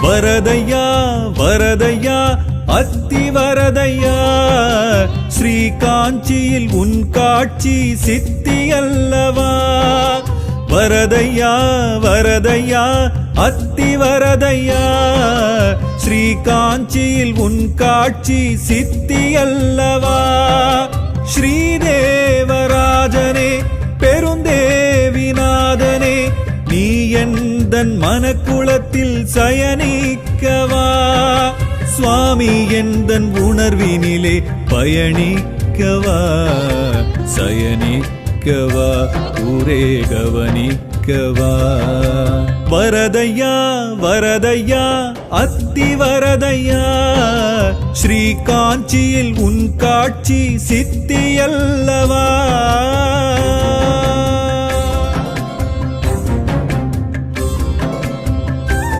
வரதையா வரதையா அத்தி வரதையா ஸ்ரீ காஞ்சியில் உன் காட்சி சித்தி அல்லவா வரதையா வரதையா அத்தி வரதையா ஸ்ரீ காஞ்சியில் உன் காட்சி சித்தி அல்லவா ஸ்ரீதேவராஜனே பெருந்தேவிநாதனே நீ எந்தன் மனக்குளத்தில் சயனிக்கவா சுவாமி எந்தன் உணர்வினிலே பயணிக்கவா சயனிக்கவா ஊரே கவனிக்கவா வரதையா வரதையா அத்தி வரதையா ஸ்ரீ காஞ்சியில் உன் காட்சி சித்தி அல்லவா